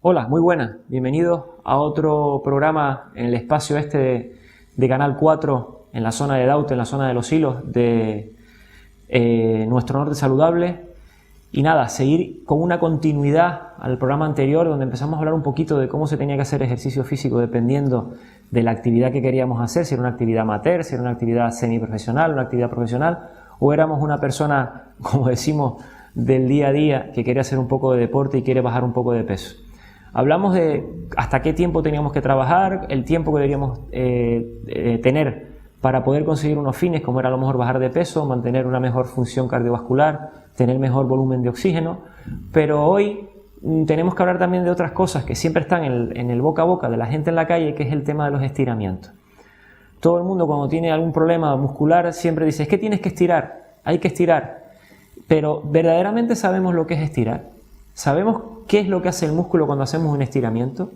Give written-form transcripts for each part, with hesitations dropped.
Hola, muy buenas. Bienvenidos a otro programa en el espacio de Canal 4, en la zona de Daute, en la zona de Los Hilos, de Nuestro Norte Saludable. Y nada, seguir con una continuidad al programa anterior, donde empezamos a hablar un poquito de cómo se tenía que hacer ejercicio físico dependiendo de la actividad que queríamos hacer, si era una actividad amateur, si era una actividad semiprofesional, una actividad profesional, o éramos una persona, como decimos, del día a día, que quiere hacer un poco de deporte y quiere bajar un poco de peso. Hablamos de hasta qué tiempo teníamos que trabajar, el tiempo que deberíamos tener para poder conseguir unos fines, como era a lo mejor bajar de peso, mantener una mejor función cardiovascular, tener mejor volumen de oxígeno, pero hoy tenemos que hablar también de otras cosas que siempre están en el boca a boca de la gente en la calle, que es el tema de los estiramientos. Todo el mundo cuando tiene algún problema muscular siempre dice, es que tienes que estirar, hay que estirar, pero ¿verdaderamente sabemos lo que es estirar? ¿Sabemos qué es lo que hace el músculo cuando hacemos un estiramiento?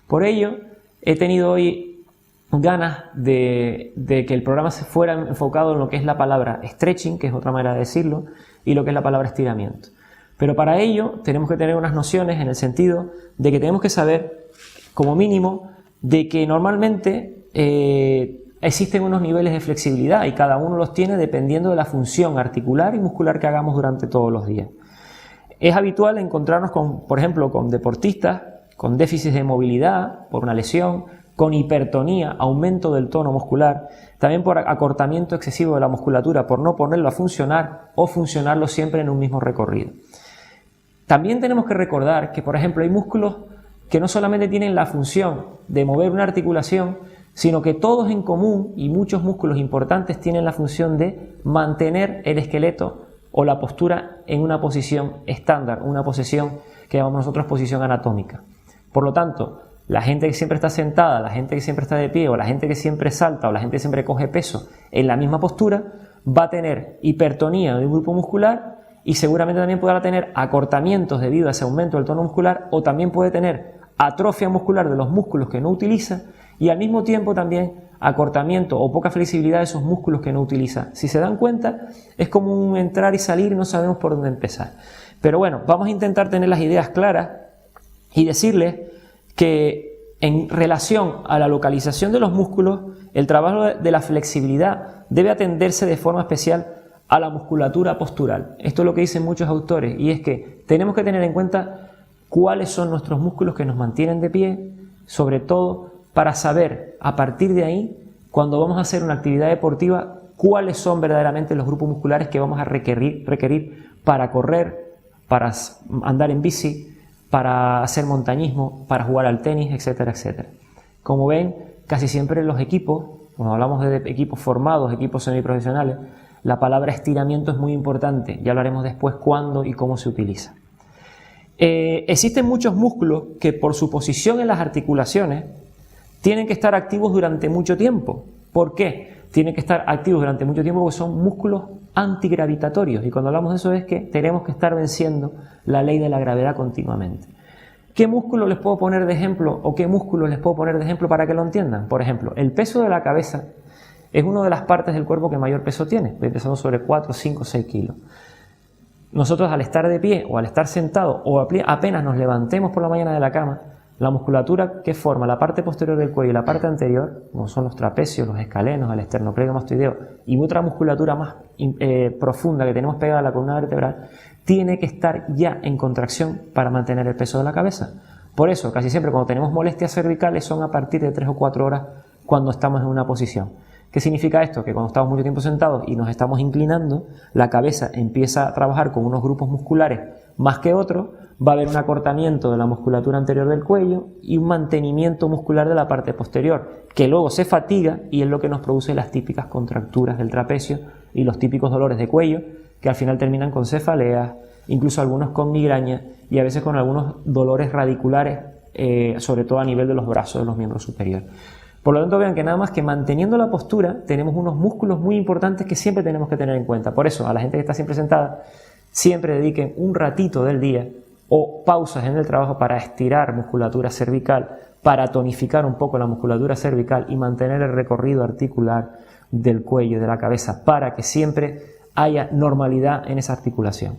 Por ello, he tenido hoy ganas de que el programa se fuera enfocado en lo que es la palabra stretching, que es otra manera de decirlo, y lo que es la palabra estiramiento. Pero para ello tenemos que tener unas nociones en el sentido de que tenemos que saber, como mínimo, de que normalmente existen unos niveles de flexibilidad y cada uno los tiene dependiendo de la función articular y muscular que hagamos durante todos los días. Es habitual encontrarnos por ejemplo, con deportistas con déficits de movilidad por una lesión, con hipertonía, aumento del tono muscular, también por acortamiento excesivo de la musculatura, por no ponerlo a funcionar o funcionarlo siempre en un mismo recorrido. También tenemos que recordar que, por ejemplo, hay músculos que no solamente tienen la función de mover una articulación, sino que todos en común y muchos músculos importantes tienen la función de mantener el esqueleto o la postura en una posición estándar, una posición que llamamos nosotros posición anatómica. Por lo tanto, la gente que siempre está sentada, la gente que siempre está de pie, o la gente que siempre salta, o la gente que siempre coge peso en la misma postura, va a tener hipertonía de un grupo muscular y seguramente también podrá tener acortamientos debido a ese aumento del tono muscular, o también puede tener atrofia muscular de los músculos que no utiliza y al mismo tiempo también acortamiento o poca flexibilidad de esos músculos que no utiliza. Si se dan cuenta, es como un entrar y salir y no sabemos por dónde empezar. Pero bueno, vamos a intentar tener las ideas claras y decirles que en relación a la localización de los músculos, el trabajo de la flexibilidad debe atenderse de forma especial a la musculatura postural. Esto es lo que dicen muchos autores, y es que tenemos que tener en cuenta cuáles son nuestros músculos que nos mantienen de pie, sobre todo para saber a partir de ahí, cuando vamos a hacer una actividad deportiva, cuáles son verdaderamente los grupos musculares que vamos a requerir para correr, para andar en bici, para hacer montañismo, para jugar al tenis, etcétera, etcétera. Como ven, casi siempre en los equipos, cuando hablamos de equipos formados, equipos semiprofesionales, la palabra estiramiento es muy importante. Ya hablaremos después cuándo y cómo se utiliza. Existen muchos músculos que por su posición en las articulaciones tienen que estar activos durante mucho tiempo. ¿Por qué? Tienen que estar activos durante mucho tiempo porque son músculos antigravitatorios, y cuando hablamos de eso es que tenemos que estar venciendo la ley de la gravedad continuamente. ¿Qué músculo les puedo poner de ejemplo o qué músculo les puedo poner de ejemplo para que lo entiendan? Por ejemplo, el peso de la cabeza es una de las partes del cuerpo que mayor peso tiene, pesando sobre 4, 5, 6 kilos. Nosotros, al estar de pie o al estar sentados o apenas nos levantemos por la mañana de la cama, la musculatura que forma la parte posterior del cuello y la parte anterior, como son los trapecios, los escalenos, el esternocleidomastoideo y otra musculatura más profunda que tenemos pegada a la columna vertebral, tiene que estar ya en contracción para mantener el peso de la cabeza. Por eso, casi siempre cuando tenemos molestias cervicales son a partir de 3 o 4 horas cuando estamos en una posición. ¿Qué significa esto? Que cuando estamos mucho tiempo sentados y nos estamos inclinando, la cabeza empieza a trabajar con unos grupos musculares más que otros, va a haber un acortamiento de la musculatura anterior del cuello y un mantenimiento muscular de la parte posterior, que luego se fatiga y es lo que nos produce las típicas contracturas del trapecio y los típicos dolores de cuello, que al final terminan con cefaleas, incluso algunos con migraña y a veces con algunos dolores radiculares, sobre todo a nivel de los brazos de los miembros superiores. Por lo tanto, vean que nada más que manteniendo la postura tenemos unos músculos muy importantes que siempre tenemos que tener en cuenta. Por eso, a la gente que está siempre sentada, siempre dediquen un ratito del día o pausas en el trabajo para estirar musculatura cervical, para tonificar un poco la musculatura cervical y mantener el recorrido articular del cuello y de la cabeza, para que siempre haya normalidad en esa articulación.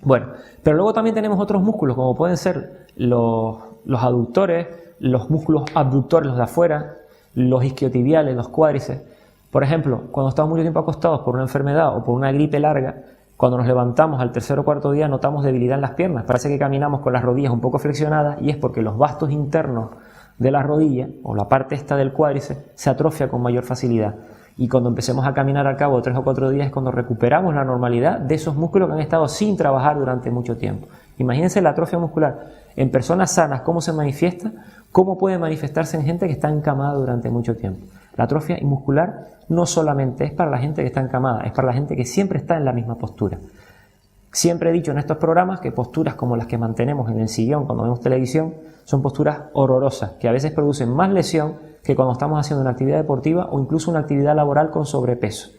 Bueno, pero luego también tenemos otros músculos, como pueden ser los aductores, los músculos abductores, los de afuera, los isquiotibiales, los cuádriceps. Por ejemplo, cuando estamos mucho tiempo acostados por una enfermedad o por una gripe larga, cuando nos levantamos al tercer o cuarto día notamos debilidad en las piernas. Parece que caminamos con las rodillas un poco flexionadas y es porque los vastos internos de la rodilla o la parte esta del cuádriceps se atrofia con mayor facilidad. Y cuando empecemos a caminar al cabo de 3 o 4 días es cuando recuperamos la normalidad de esos músculos que han estado sin trabajar durante mucho tiempo. Imagínense la atrofia muscular en personas sanas, cómo se manifiesta, cómo puede manifestarse en gente que está encamada durante mucho tiempo. La atrofia muscular no solamente es para la gente que está encamada, es para la gente que siempre está en la misma postura. Siempre he dicho en estos programas que posturas como las que mantenemos en el sillón cuando vemos televisión son posturas horrorosas, que a veces producen más lesión que cuando estamos haciendo una actividad deportiva o incluso una actividad laboral con sobrepeso.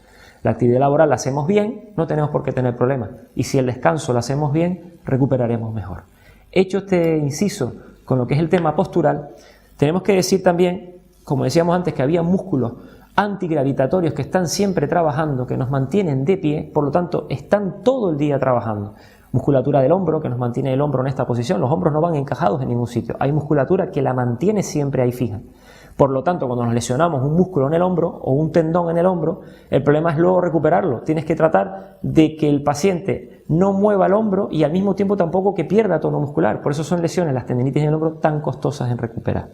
La actividad laboral la hacemos bien, no tenemos por qué tener problemas. Y si el descanso lo hacemos bien, recuperaremos mejor. Hecho este inciso con lo que es el tema postural, tenemos que decir también, como decíamos antes, que había músculos antigravitatorios que están siempre trabajando, que nos mantienen de pie, por lo tanto, están todo el día trabajando. Musculatura del hombro, que nos mantiene el hombro en esta posición. Los hombros no van encajados en ningún sitio. Hay musculatura que la mantiene siempre ahí fija. Por lo tanto, cuando nos lesionamos un músculo en el hombro o un tendón en el hombro, el problema es luego recuperarlo. Tienes que tratar de que el paciente no mueva el hombro y al mismo tiempo tampoco que pierda tono muscular. Por eso son lesiones, las tendinitis en el hombro, tan costosas en recuperar.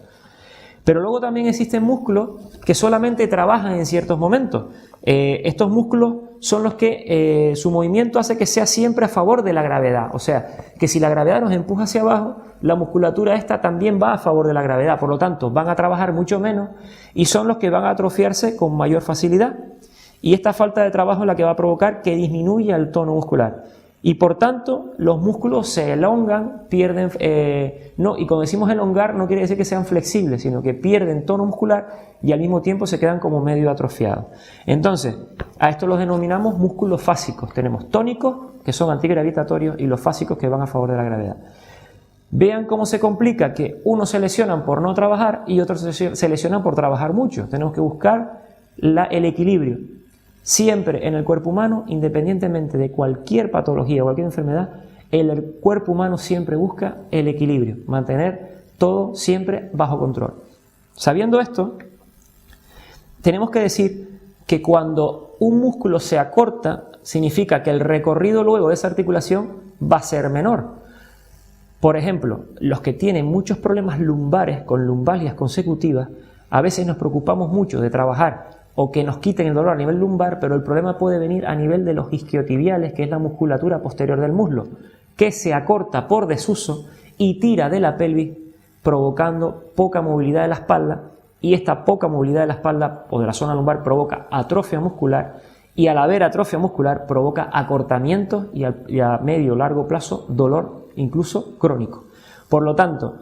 Pero luego también existen músculos que solamente trabajan en ciertos momentos. Estos músculos son los que su movimiento hace que sea siempre a favor de la gravedad. O sea, que si la gravedad nos empuja hacia abajo, la musculatura esta también va a favor de la gravedad. Por lo tanto, van a trabajar mucho menos y son los que van a atrofiarse con mayor facilidad. Y esta falta de trabajo es la que va a provocar que disminuya el tono muscular. Y por tanto, los músculos se elongan, pierden... y cuando decimos elongar no quiere decir que sean flexibles, sino que pierden tono muscular y al mismo tiempo se quedan como medio atrofiados. Entonces, a esto los denominamos músculos fásicos. Tenemos tónicos, que son antigravitatorios, y los fásicos, que van a favor de la gravedad. Vean cómo se complica que unos se lesionan por no trabajar y otros se lesionan por trabajar mucho. Tenemos que buscar el equilibrio. Siempre en el cuerpo humano, independientemente de cualquier patología o cualquier enfermedad, el cuerpo humano siempre busca el equilibrio, mantener todo siempre bajo control. Sabiendo esto, tenemos que decir que cuando un músculo se acorta, significa que el recorrido luego de esa articulación va a ser menor. Por ejemplo, los que tienen muchos problemas lumbares con lumbalgias consecutivas, a veces nos preocupamos mucho de trabajar o que nos quiten el dolor a nivel lumbar, pero el problema puede venir a nivel de los isquiotibiales, que es la musculatura posterior del muslo, que se acorta por desuso y tira de la pelvis, provocando poca movilidad de la espalda, y esta poca movilidad de la espalda o de la zona lumbar provoca atrofia muscular, y al haber atrofia muscular provoca acortamientos y a medio o largo plazo dolor, incluso crónico. Por lo tanto,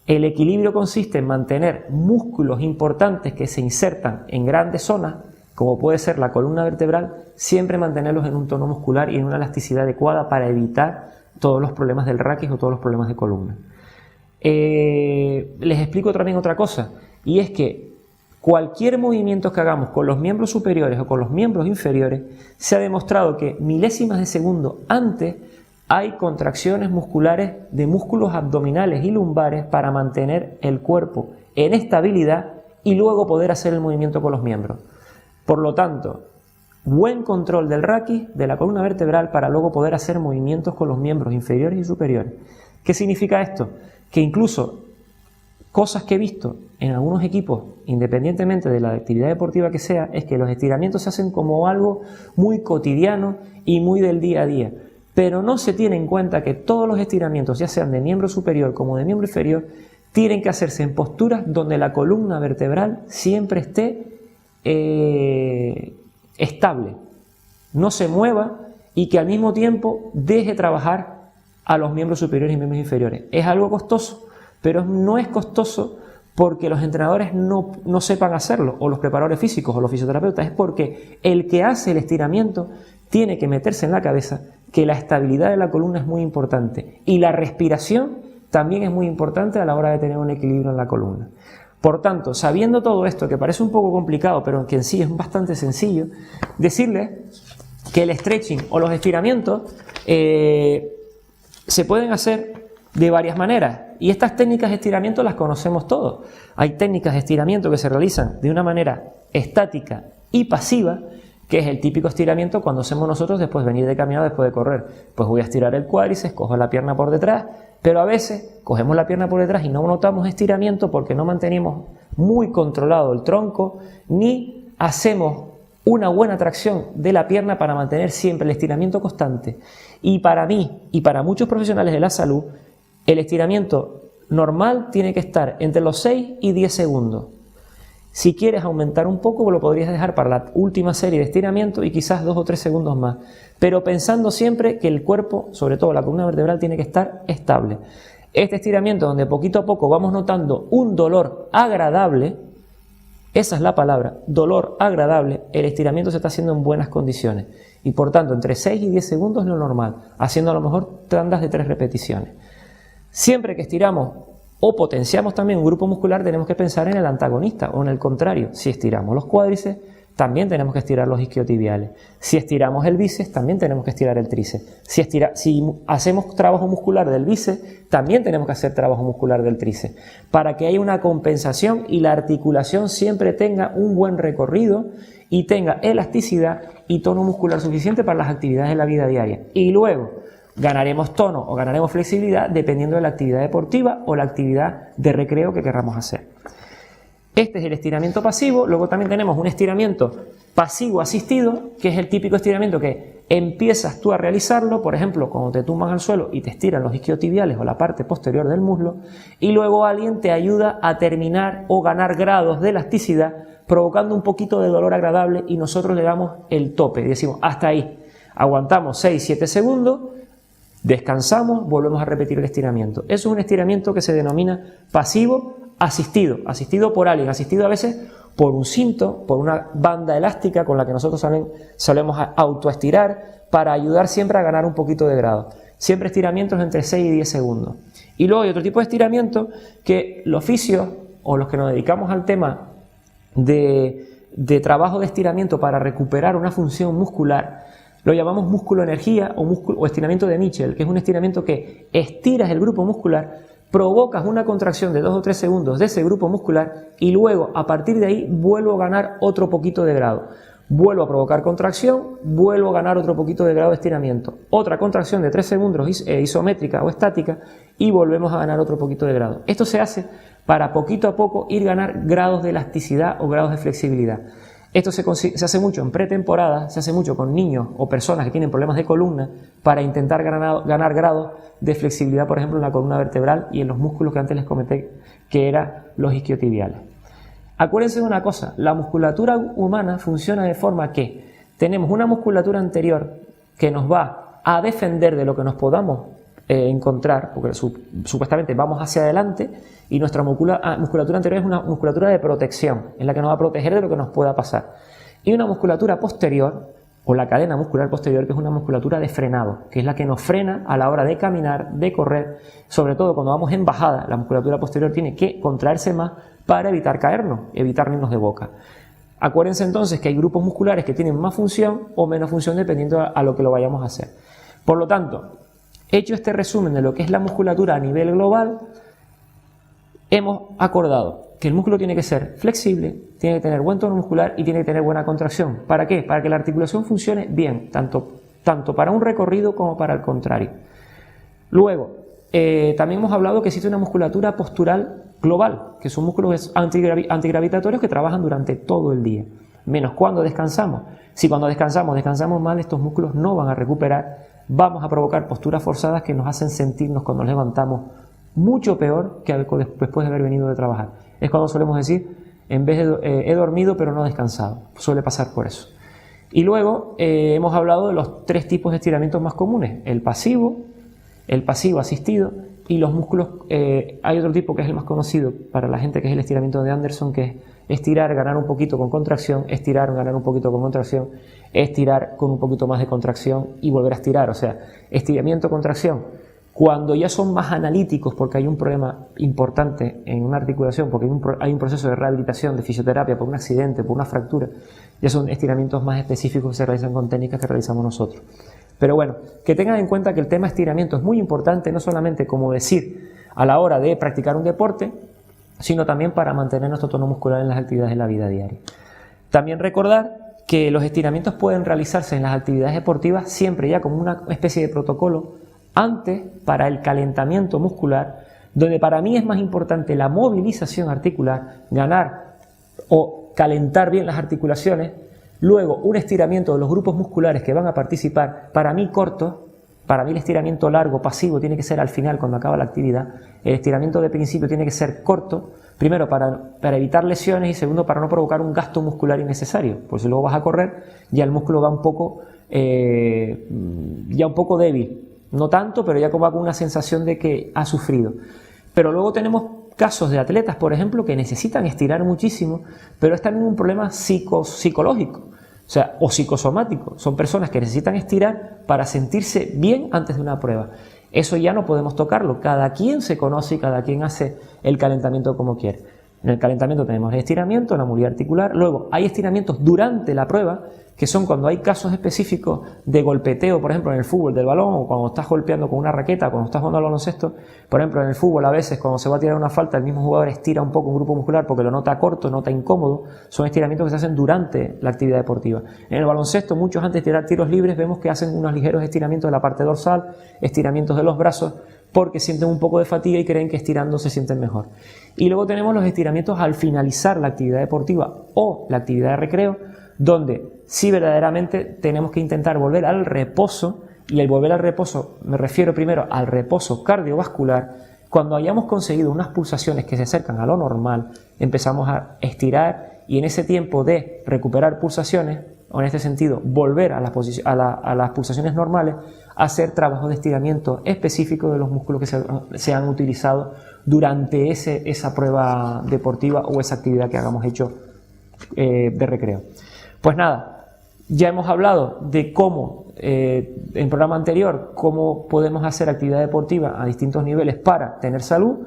el equilibrio consiste en mantener músculos importantes que se insertan en grandes zonas, como puede ser la columna vertebral, siempre mantenerlos en un tono muscular y en una elasticidad adecuada para evitar todos los problemas del raquis o todos los problemas de columna. Les explico también otra cosa, y es que cualquier movimiento que hagamos con los miembros superiores o con los miembros inferiores, se ha demostrado que milésimas de segundo antes hay contracciones musculares de músculos abdominales y lumbares para mantener el cuerpo en estabilidad y luego poder hacer el movimiento con los miembros. Por lo tanto, buen control del raquis, de la columna vertebral, para luego poder hacer movimientos con los miembros inferiores y superiores. ¿Qué significa esto? Que incluso cosas que he visto en algunos equipos, independientemente de la actividad deportiva que sea, es que los estiramientos se hacen como algo muy cotidiano y muy del día a día. Pero no se tiene en cuenta que todos los estiramientos, ya sean de miembro superior como de miembro inferior, tienen que hacerse en posturas donde la columna vertebral siempre esté estable, no se mueva y que al mismo tiempo deje trabajar a los miembros superiores y miembros inferiores. Es algo costoso, pero no es costoso porque los entrenadores no sepan hacerlo, o los preparadores físicos o los fisioterapeutas, es porque el que hace el estiramiento tiene que meterse en la cabeza que la estabilidad de la columna es muy importante y la respiración también es muy importante a la hora de tener un equilibrio en la columna. Por tanto, sabiendo todo esto, que parece un poco complicado, pero que en sí es bastante sencillo, decirles que el stretching o los estiramientos se pueden hacer de varias maneras y estas técnicas de estiramiento las conocemos todos. Hay técnicas de estiramiento que se realizan de una manera estática y pasiva, que es el típico estiramiento cuando hacemos nosotros después de venir de caminar, después de correr. Pues voy a estirar el cuádriceps, cojo la pierna por detrás, pero a veces cogemos la pierna por detrás y no notamos estiramiento porque no mantenemos muy controlado el tronco ni hacemos una buena tracción de la pierna para mantener siempre el estiramiento constante. Y para mí y para muchos profesionales de la salud, el estiramiento normal tiene que estar entre los 6 y 10 segundos. Si quieres aumentar un poco, lo podrías dejar para la última serie de estiramiento y quizás 2 o 3 segundos más. Pero pensando siempre que el cuerpo, sobre todo la columna vertebral, tiene que estar estable. Este estiramiento donde poquito a poco vamos notando un dolor agradable, esa es la palabra, dolor agradable, el estiramiento se está haciendo en buenas condiciones. Y por tanto, entre 6 y 10 segundos es lo normal, haciendo a lo mejor tandas de 3 repeticiones. Siempre que estiramos o potenciamos también un grupo muscular, tenemos que pensar en el antagonista o en el contrario. Si estiramos los cuádriceps, también tenemos que estirar los isquiotibiales. Si estiramos el bíceps, también tenemos que estirar el tríceps. Si hacemos trabajo muscular del bíceps, también tenemos que hacer trabajo muscular del tríceps, para que haya una compensación y la articulación siempre tenga un buen recorrido y tenga elasticidad y tono muscular suficiente para las actividades de la vida diaria. Y luego ganaremos tono o ganaremos flexibilidad dependiendo de la actividad deportiva o la actividad de recreo que queramos hacer. Este es el estiramiento pasivo. Luego también tenemos un estiramiento pasivo asistido, que es el típico estiramiento que empiezas tú a realizarlo, por ejemplo, cuando te tumbas al suelo y te estiran los isquiotibiales o la parte posterior del muslo, y luego alguien te ayuda a terminar o ganar grados de elasticidad, provocando un poquito de dolor agradable y nosotros le damos el tope y decimos hasta ahí. Aguantamos 6-7 segundos, descansamos, volvemos a repetir el estiramiento. Eso es un estiramiento que se denomina pasivo asistido, asistido por alguien, asistido a veces por un cinto, por una banda elástica con la que nosotros solemos autoestirar para ayudar siempre a ganar un poquito de grado. Siempre estiramientos entre 6 y 10 segundos. Y luego hay otro tipo de estiramiento que los fisios o los que nos dedicamos al tema de trabajo de estiramiento para recuperar una función muscular, lo llamamos músculo energía o estiramiento de Mitchell, que es un estiramiento que estiras el grupo muscular, provocas una contracción de 2 o 3 segundos de ese grupo muscular y luego a partir de ahí vuelvo a ganar otro poquito de grado. Vuelvo a provocar contracción, vuelvo a ganar otro poquito de grado de estiramiento. Otra contracción de 3 segundos isométrica o estática y volvemos a ganar otro poquito de grado. Esto se hace para poquito a poco ir a ganar grados de elasticidad o grados de flexibilidad. Esto se hace mucho en pretemporada, se hace mucho con niños o personas que tienen problemas de columna para intentar ganar grados de flexibilidad, por ejemplo, en la columna vertebral y en los músculos que antes les comenté, que eran los isquiotibiales. Acuérdense de una cosa, la musculatura humana funciona de forma que tenemos una musculatura anterior que nos va a defender de lo que nos podamos encontrar, porque supuestamente vamos hacia adelante y nuestra musculatura anterior es una musculatura de protección, es la que nos va a proteger de lo que nos pueda pasar. Y una musculatura posterior, o la cadena muscular posterior, que es una musculatura de frenado, que es la que nos frena a la hora de caminar, de correr, sobre todo cuando vamos en bajada, la musculatura posterior tiene que contraerse más para evitar caernos, evitar irnos de boca. Acuérdense entonces que hay grupos musculares que tienen más función o menos función dependiendo a lo que lo vayamos a hacer. Por lo tanto, hecho este resumen de lo que es la musculatura a nivel global, hemos acordado que el músculo tiene que ser flexible, tiene que tener buen tono muscular y tiene que tener buena contracción. ¿Para qué? Para que la articulación funcione bien, tanto para un recorrido como para el contrario. Luego, también hemos hablado que existe una musculatura postural global, que son músculos antigravitatorios que trabajan durante todo el día, menos cuando descansamos. Si cuando descansamos mal, estos músculos no van a recuperar, vamos a provocar posturas forzadas que nos hacen sentirnos cuando nos levantamos mucho peor que después de haber venido de trabajar. Es cuando solemos decir, en vez de he dormido pero no descansado, suele pasar por eso. Y luego hemos hablado de los 3 tipos de estiramientos más comunes, el pasivo asistido y los músculos, hay otro tipo que es el más conocido para la gente, que es el estiramiento de Anderson, que es estirar, ganar un poquito con contracción, estirar, ganar un poquito con contracción, estirar con un poquito más de contracción y volver a estirar, o sea, estiramiento, contracción. Cuando ya son más analíticos porque hay un problema importante en una articulación, porque hay un proceso de rehabilitación, de fisioterapia por un accidente, por una fractura, ya son estiramientos más específicos que se realizan con técnicas que realizamos nosotros. Pero bueno, que tengan en cuenta que el tema estiramiento es muy importante, no solamente como decir a la hora de practicar un deporte, sino también para mantener nuestro tono muscular en las actividades de la vida diaria. También recordar que los estiramientos pueden realizarse en las actividades deportivas siempre ya como una especie de protocolo antes para el calentamiento muscular, donde para mí es más importante la movilización articular, ganar o calentar bien las articulaciones, luego un estiramiento de los grupos musculares que van a participar, para mí corto, para mí el estiramiento largo, pasivo, tiene que ser al final cuando acaba la actividad, el estiramiento de principio tiene que ser corto, primero para evitar lesiones y segundo para no provocar un gasto muscular innecesario, pues si luego vas a correr ya el músculo va un poco débil, no tanto, pero ya como con una sensación de que ha sufrido. Pero luego tenemos casos de atletas, por ejemplo, que necesitan estirar muchísimo, pero es también un problema psicológico, o psicosomático. Son personas que necesitan estirar para sentirse bien antes de una prueba. Eso ya no podemos tocarlo. Cada quien se conoce y cada quien hace el calentamiento como quiere. En el calentamiento tenemos el estiramiento, la movilidad articular. Luego hay estiramientos durante la prueba, que son cuando hay casos específicos de golpeteo, por ejemplo en el fútbol del balón, o cuando estás golpeando con una raqueta, cuando estás jugando al baloncesto. Por ejemplo en el fútbol a veces cuando se va a tirar una falta el mismo jugador estira un poco un grupo muscular porque lo nota corto, nota incómodo. Son estiramientos que se hacen durante la actividad deportiva. En el baloncesto muchos antes de tirar tiros libres vemos que hacen unos ligeros estiramientos de la parte dorsal, estiramientos de los brazos, porque sienten un poco de fatiga y creen que estirando se sienten mejor. Y luego tenemos los estiramientos al finalizar la actividad deportiva o la actividad de recreo, donde sí verdaderamente tenemos que intentar volver al reposo, y el volver al reposo me refiero primero al reposo cardiovascular. Cuando hayamos conseguido unas pulsaciones que se acercan a lo normal, empezamos a estirar y en ese tiempo de recuperar pulsaciones, o en este sentido volver a las pulsaciones normales, hacer trabajos de estiramiento específicos de los músculos que se han utilizado durante esa prueba deportiva o esa actividad que hagamos hecho de recreo. Pues nada, ya hemos hablado de cómo, en el programa anterior, cómo podemos hacer actividad deportiva a distintos niveles para tener salud.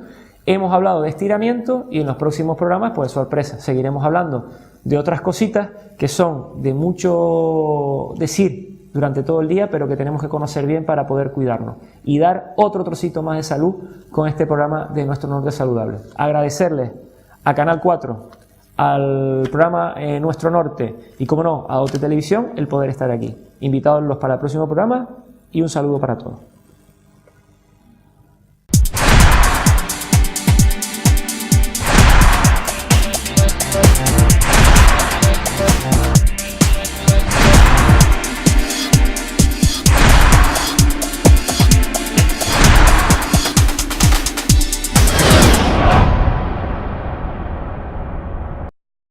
Hemos hablado de estiramiento y en los próximos programas, pues sorpresa, seguiremos hablando de otras cositas que son de mucho decir durante todo el día, pero que tenemos que conocer bien para poder cuidarnos y dar otro trocito más de salud con este programa de Nuestro Norte Saludable. Agradecerles a Canal 4, al programa Nuestro Norte y, como no, a OT Televisión el poder estar aquí. Invitados para el próximo programa y un saludo para todos.